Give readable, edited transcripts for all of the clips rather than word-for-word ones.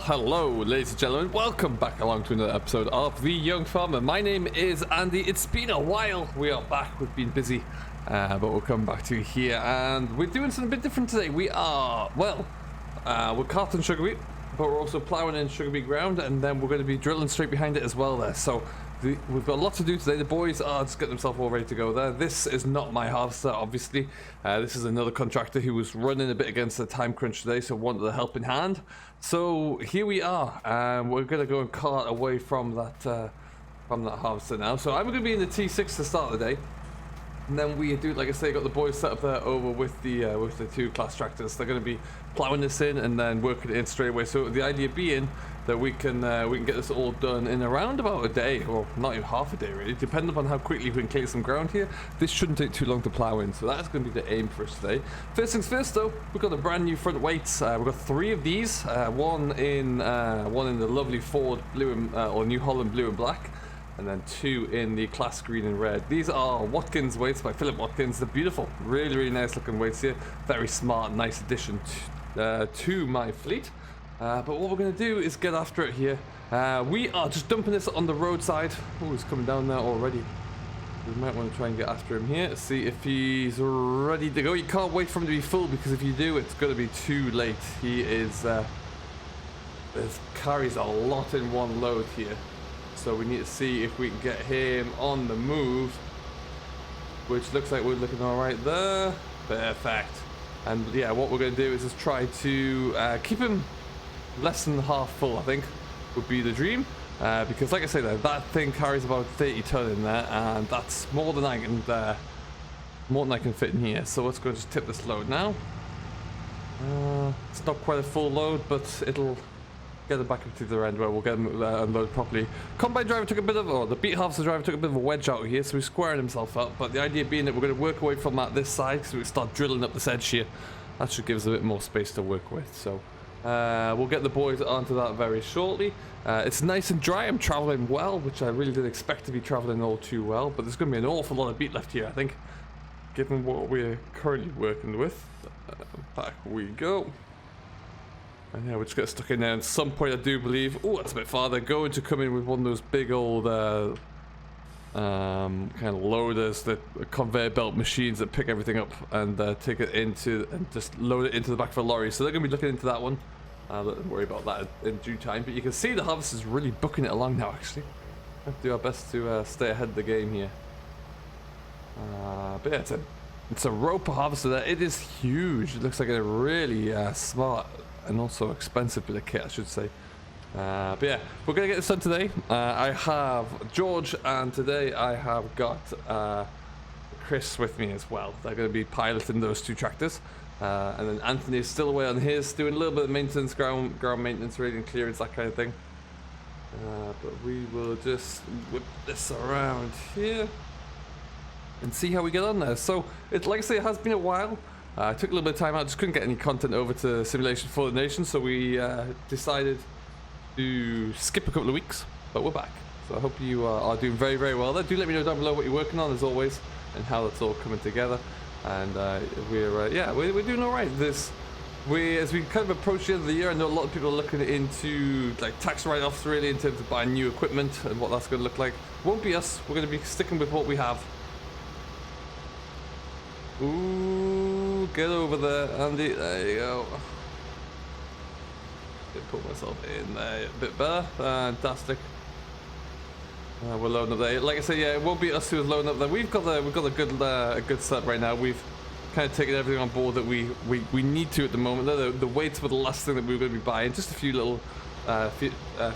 hello, ladies and gentlemen. Welcome back along to another episode of The Young Farmer. My name is Andy. It's been a while. We are back. We've been busy, but we'll come back to you here. And we're doing something a bit different today. We are, well, we're carting sugar beet, but we're also ploughing in sugar beet ground, and then we're going to be drilling straight behind it as well there. So we've got a lot to do today. The boys are just getting themselves all ready to go there. This is not my harvester, obviously. This is another contractor who was running a bit against the time crunch today, so wanted a helping hand. So here we are, and we're going to go and cart away from that harvester now. So I'm going to be in the T6 to start the day. And then we do, like I say, got the boys set up there over with the two class tractors. They're going to be ploughing this in and then working it in straight away. So the idea being that we can get this all done in around about a day, or not even half a day really, depending upon how quickly we can clear some ground here. This shouldn't take too long to plough in, so that's going to be the aim for us today. First things first, though, we've got a brand new front weights. We've got 3 of these, one in the lovely Ford blue and, or New Holland blue and black. And then 2 in the class green and red. These are Watkins weights by Philip Watkins. They're beautiful, really, really nice looking weights here. Very smart, nice addition to my fleet. But what we're going to do is get after it here. We are just dumping this on the roadside. Oh, he's coming down there already. We might want to try and get after him here, see if he's ready to go. You can't wait for him to be full, because if you do, it's going to be too late. He is carries a lot in one load here. So we need to see if we can get him on the move, which looks like we're looking all right there. Perfect. And yeah, what we're going to do is just try to keep him less than half full, I think, would be the dream. Because like I say, that thing carries about 30 ton in there, and that's more than I can fit in here. So let's go just tip this load now. It's not quite a full load, but it'll get it back up to the end where we'll get him unloaded properly. Combine driver took a bit of, or the beet harvester driver took a bit of a wedge out here, so he's squaring himself up. But the idea being that we're going to work away from this side, so we start drilling up this edge here. That should give us a bit more space to work with. So we'll get the boys onto that very shortly. It's nice and dry. I'm traveling well, which I really didn't expect to be traveling all too well. But there's going to be an awful lot of beet left here, I think, given what we're currently working with. Back we go. And yeah, we'll just get stuck in there at some point, I do believe. Oh, that's a bit farther. Going to come in with one of those big old kind of loaders, the conveyor belt machines that pick everything up and take it into, and just load it into the back of a lorry. So they're going to be looking into that one. Don't worry about that in due time. But you can see the harvest is really booking it along now, actually. We have to do our best to stay ahead of the game here. But yeah, it's a roper harvester there. It is huge. It looks like a really smart and also expensive bit of kit, I should say. But yeah, we're going to get this done today. I have George, and today I have got Chris with me as well. They're going to be piloting those 2 tractors. And then Anthony is still away on his, doing a little bit of maintenance, ground maintenance, raiding clearance, that kind of thing. But we will just whip this around here and see how we get on there. So, like I say, it has been a while. I took a little bit of time out, just couldn't get any content over to Simulation for the Nation, so we decided to skip a couple of weeks, but we're back. So I hope you are doing very, very well there. Do let me know down below what you're working on, as always, and how that's all coming together. And we're doing all right. As we kind of approach the end of the year, I know a lot of people are looking into like tax write-offs, really, in terms of buying new equipment and what that's going to look like. Won't be us. We're going to be sticking with what we have. Ooh, get over there, Andy. There you go. Put myself in there a bit better. Fantastic. We're loading up there. Like I say, yeah, it won't be us who's loading up there. We've got a good setup right now. We've kind of taken everything on board that we need to at the moment. The weights were the last thing that we were going to be buying. Just a few little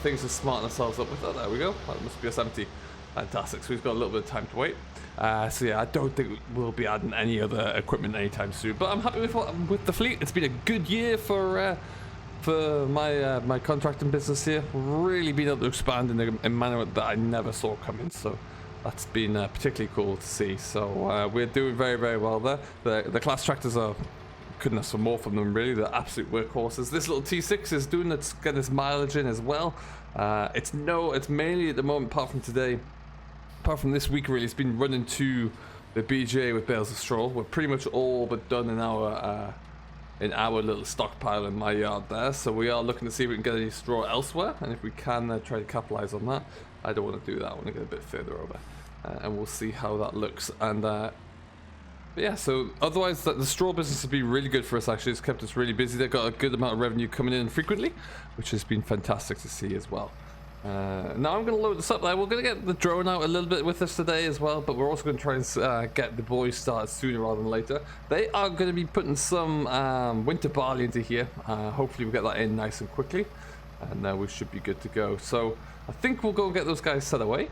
things to smarten ourselves up with. Oh, there we go. That must be us empty. Fantastic. So we've got a little bit of time to wait. So yeah, I don't think we'll be adding any other equipment anytime soon. But I'm happy with the fleet. It's been a good year for my contracting business here. Really been able to expand in a manner that I never saw coming. So that's been particularly cool to see. So we're doing very, very well there. The class tractors are, couldn't ask for more from them really. They're absolute workhorses. This little T6 is doing its, getting its mileage in as well. It's mainly at the moment, apart from this week really, it's been running to the BGA with bales of straw. We're pretty much all but done in our in our little stockpile in my yard there. So we are looking to see if we can get any straw elsewhere, and if we can, try to capitalize on that. I don't want to do that. I want to get a bit further over, and we'll see how that looks. And yeah, so otherwise the straw business has been really good for us. Actually, it's kept us really busy. They've got a good amount of revenue coming in frequently, which has been fantastic to see as well. Now I'm going to load this up there. We're going to get the drone out a little bit with us today as well, but we're also going to try and get the boys started sooner rather than later. They are going to be putting some winter barley into here. Hopefully we'll get that in nice and quickly, and we should be good to go. So I think we'll go and get those guys set away.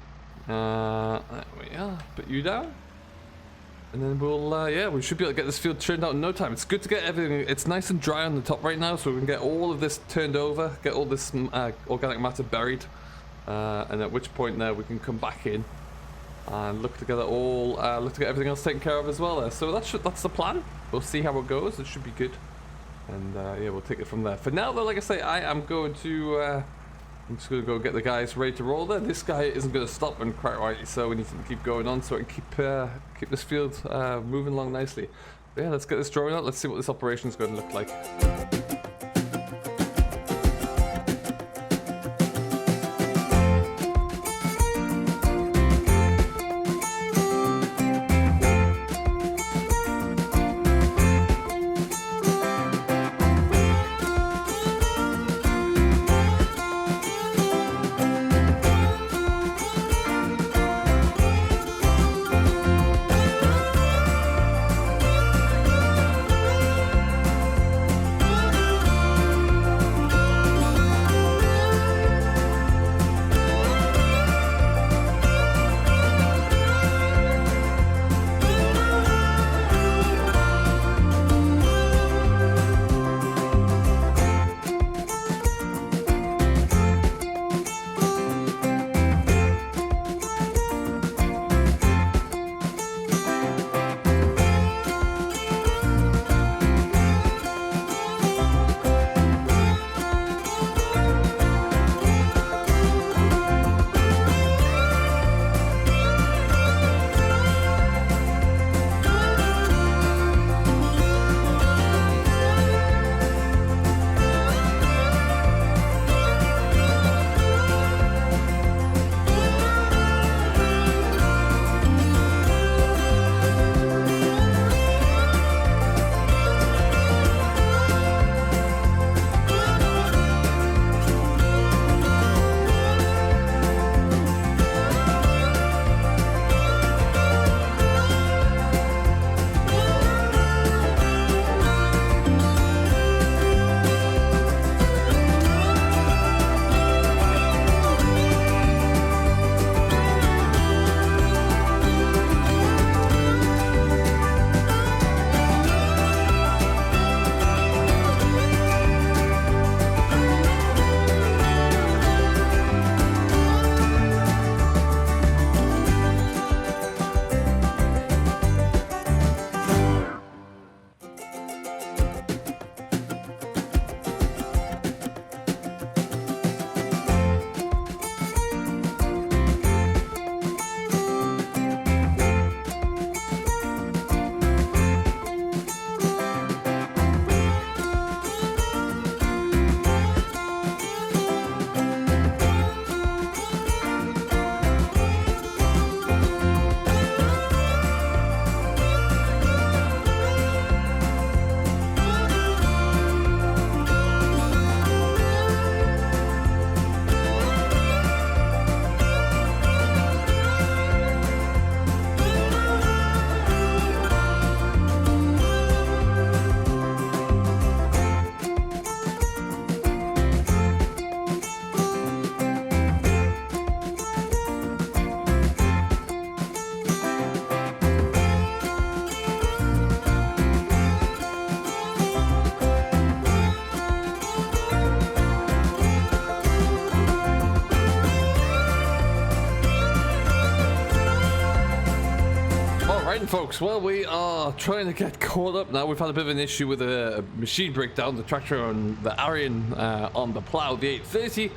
There we are. Put you down. And then we'll, yeah, we should be able to get this field turned out in no time. It's good to get everything, it's nice and dry on the top right now, so we can get all of this turned over, get all this organic matter buried, and at which point there we can come back in and look to get everything else taken care of as well there. So that's the plan. We'll see how it goes. It should be good. And yeah, we'll take it from there. For now though, like I say, I'm just going to go get the guys ready to roll there. This guy isn't going to stop, and quite rightly so. We need to keep going on so we can keep this field moving along nicely. But yeah, let's get this drawing out. Let's see what this operation is going to look like. Folks, well, we are trying to get caught up now. We've had a bit of an issue with a machine breakdown. The tractor on the Arian on the plow, the 830,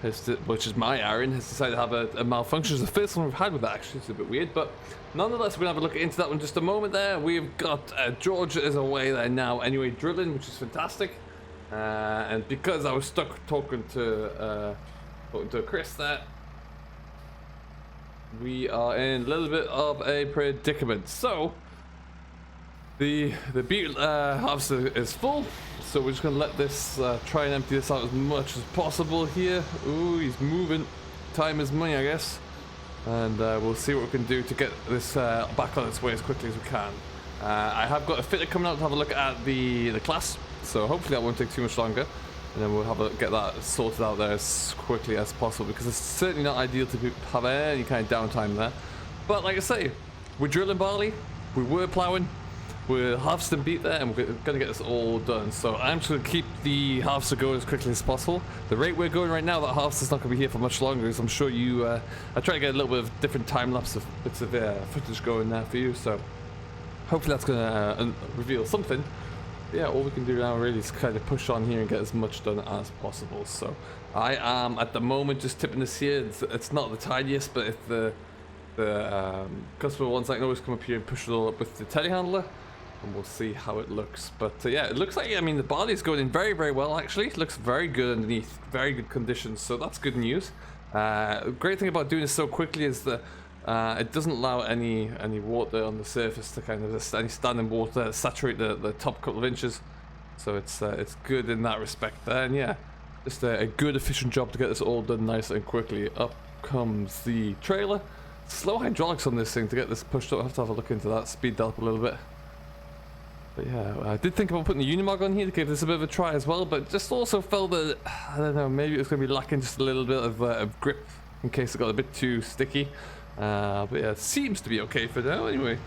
which is my iron, has decided to have a malfunction. It's the first one we've had with that, actually. It's a bit weird, but nonetheless, we're going to have a look into that one in just a moment there. We've got George is away there now anyway, drilling, which is fantastic. And because I was stuck talking to Chris there, we are in a little bit of a predicament. So the Beet harvester is full, so we're just gonna let this try and empty this out as much as possible here. Ooh, he's moving. Time is money, I guess. And we'll see what we can do to get this back on its way as quickly as we can. I have got a fitter coming out to have a look at the class, so hopefully that won't take too much longer, and then we'll get that sorted out there as quickly as possible, because it's certainly not ideal to have any kind of downtime there. But like I say, we're drilling barley, we were ploughing, we're harvesting beet there, and we're going to get this all done. So I'm just going to keep the harvester going as quickly as possible. The rate we're going right now, that harvester's not going to be here for much longer, as I'm sure you... I try to get a little bit of different time-lapse of bits of footage going there for you, so hopefully that's going to reveal something. Yeah, all we can do now really is kind of push on here and get as much done as possible. So I am at the moment just tipping this here. It's not the tidiest, but if the customer ones, I can always come up here and push it all up with the telehandler, and we'll see how it looks. But yeah, it looks like, I mean, the barley is going in very, very well actually. It looks very good underneath, very good conditions, so that's good news. Great thing about doing this so quickly is that it doesn't allow any water on the surface to kind of any standing water saturate the top couple of inches, so it's good in that respect there. And yeah, just a good efficient job to get this all done nice and quickly. Up comes the trailer. Slow hydraulics on this thing to get this pushed up. I have to have a look into that, speed that up a little bit. But yeah, I did think about putting the Unimog on here to give this a bit of a try as well, but just also felt that, I don't know, maybe it was going to be lacking just a little bit of grip in case it got a bit too sticky. But yeah, it seems to be okay for now anyway.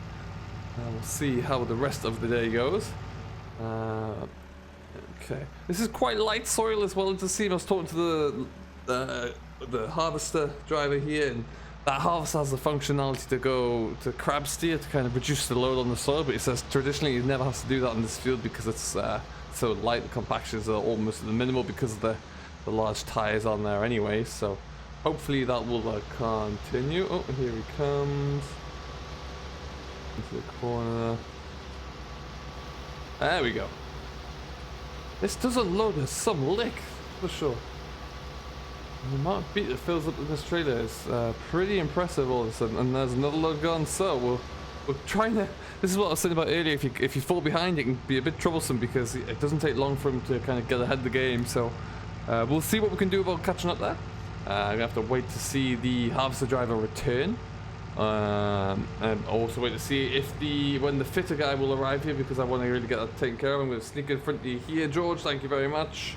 We'll see how the rest of the day goes. Okay, this is quite light soil as well to see. I was talking to the harvester driver here, and that harvester has the functionality to go to crab steer to kind of reduce the load on the soil, but he says traditionally he never has to do that in this field because it's so light. The compactions are almost at the minimal because of the large tires on there anyway, so hopefully that will continue. Oh, here he comes into the corner. There we go. This doesn't load as some lick for sure. The amount of beet that fills up in this trailer is pretty impressive all of a sudden, and there's another load gone. So we're trying to. This is what I was saying about earlier. If you fall behind, it can be a bit troublesome because it doesn't take long for him to kind of get ahead of the game. So we'll see what we can do about catching up there. I'm gonna have to wait to see the harvester driver return, and also wait to see if when the fitter guy will arrive here, because I want to really get that taken care of. I'm going to sneak in front of you here, George. Thank you very much.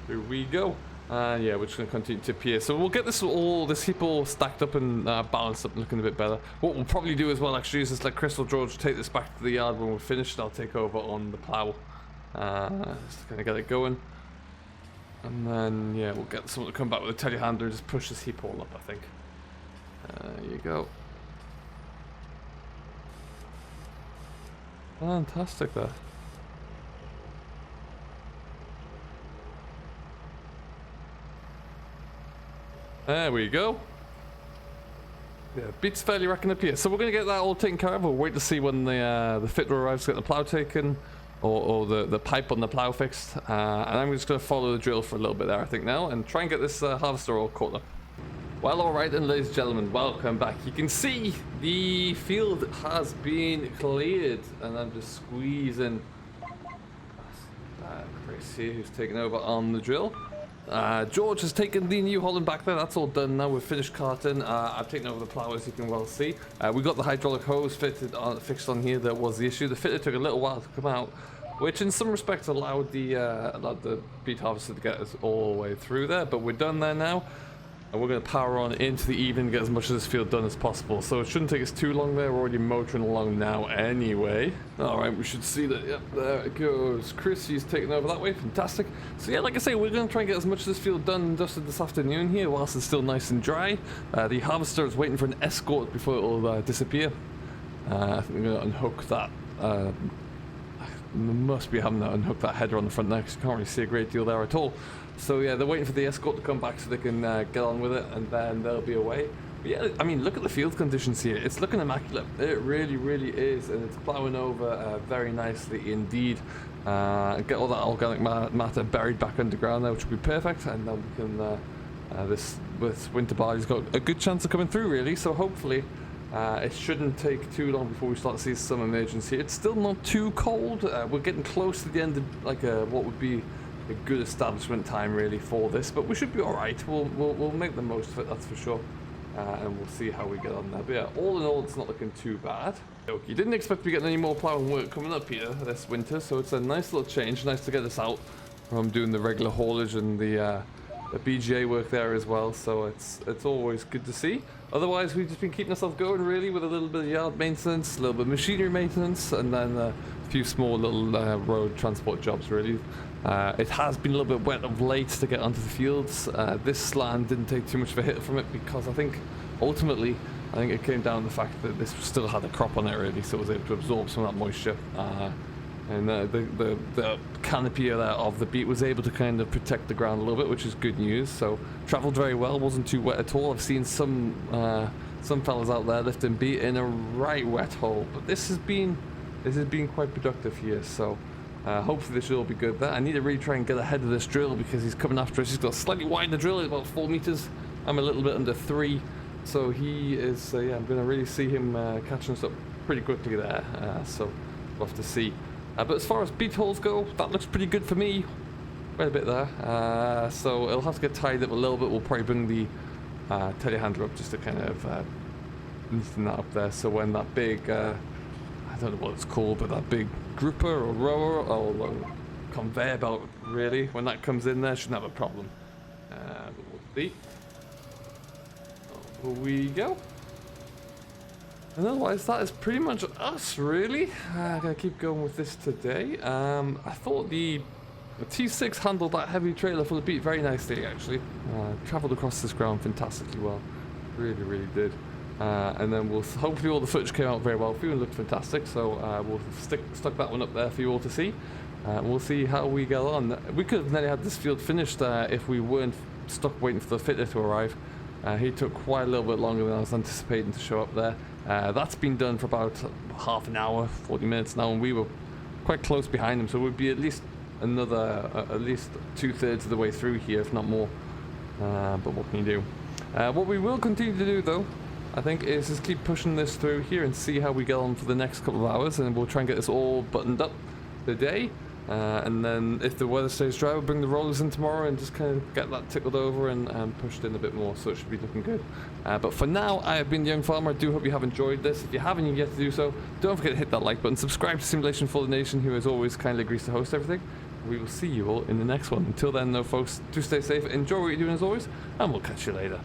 Here we go. Yeah, we're just going to continue to here. So we'll get this heap all stacked up and balanced up and looking a bit better. What we'll probably do as well actually is just let Chris or George take this back to the yard when we're finished. I'll take over on the plough, just to kind of get it going. And then, yeah, we'll get someone to come back with a telehandler and just push this heap all up, I think. There you go. Fantastic there. There we go. Yeah, Beet's fairly racking up here. So we're going to get that all taken care of. We'll wait to see when the fitter arrives to get the plough taken, or the pipe on the plough fixed. And I'm just going to follow the drill for a little bit there, I think, now, and try and get this harvester all caught up. Well, alright then, ladies and gentlemen, welcome back. You can see the field has been cleared, and I'm just squeezing Chris here, who's taken over on the drill. George has taken the New Holland back there. That's all done now. We've finished carting. I've taken over the plough, as you can well see. We got the hydraulic hose fixed on here. That was the issue. The fitter took a little while to come out, which in some respects allowed the beet harvester to get us all the way through there. But we're done there now, and we're going to power on into the evening to get as much of this field done as possible. So it shouldn't take us too long there. We're already motoring along now anyway. Alright, we should see that. Yep, there it goes. Chrissy's taking over that way. Fantastic. So yeah, like I say, we're going to try and get as much of this field done and dusted this afternoon here whilst it's still nice and dry. The harvester is waiting for an escort before it will disappear. I think we're going to unhook that. Must be having to unhook that header on the front there because you can't really see a great deal there at all. So yeah, they're waiting for the escort to come back so they can get on with it, and then they'll be away. But yeah, I mean, look at the field conditions here. It's looking immaculate. It really, really is, and it's plowing over very nicely indeed. Get all that organic matter buried back underground there, which will be perfect, and then we can this winter barley's got a good chance of coming through, really. So hopefully it shouldn't take too long before we start to see some emergence here. It's still not too cold. We're getting close to the end of like what would be a good establishment time really for this, but we should be all right. We'll make the most of it, that's for sure. And we'll see how we get on there. But yeah, all in all, it's not looking too bad. You didn't expect to be getting any more ploughing work coming up here this winter, so it's a nice little change. Nice to get us out from doing the regular haulage and the BGA work there as well. So it's always good to see. Otherwise, we've just been keeping ourselves going really with a little bit of yard maintenance, a little bit of machinery maintenance, and then a few small little road transport jobs really. It has been a little bit wet of late to get onto the fields. This land didn't take too much of a hit from it because I think ultimately it came down to the fact that this still had a crop on it really, so it was able to absorb some of that moisture. And the canopy of the beet was able to kind of protect the ground a little bit, which is good news. So travelled very well, wasn't too wet at all. I've seen some fellas out there lifting beet in a right wet hole, but this has been quite productive here. So hopefully this should all be good there. I need to really try and get ahead of this drill because he's coming after us. He's got a slightly wider drill, about 4 meters. I'm a little bit under 3, so he is. Yeah, I'm going to really see him catching us up pretty quickly there. So we'll have to see. But as far as beet holes go, that looks pretty good for me. Quite a bit there. So it'll have to get tied up a little bit. We'll probably bring the telehandler up just to kind of loosen that up there. So when that big, I don't know what it's called, but that big grouper or rower or conveyor belt, really, when that comes in there, shouldn't have a problem. We'll see. Over we go. And otherwise, that is pretty much us, really. I'm going to keep going with this today. I thought the T6 handled that heavy trailer full of beet very nicely, actually. Travelled across this ground fantastically well. Really, really did. And then hopefully all the footage came out very well for you and looked fantastic. So we'll stuck that one up there for you all to see. We'll see how we get on. We could have nearly had this field finished if we weren't stuck waiting for the fitter to arrive. He took quite a little bit longer than I was anticipating to show up there. That's been done for about half an hour, 40 minutes now, and we were quite close behind him, so we'd be at least at least 2/3 of the way through here, if not more. But what can you do? What we will continue to do, though, I think, is just keep pushing this through here and see how we get on for the next couple of hours, and we'll try and get this all buttoned up today. And then if the weather stays dry, we'll bring the rollers in tomorrow and just kind of get that tickled over and pushed in a bit more, so it should be looking good. But for now, I have been the Young Farmer. I do hope you have enjoyed this. If you haven't yet to do so, don't forget to hit that like button, subscribe to Simulation for the Nation, who as always kindly agrees to host everything. We will see you all in the next one. Until then, though, folks, do stay safe, enjoy what you're doing as always, and we'll catch you later.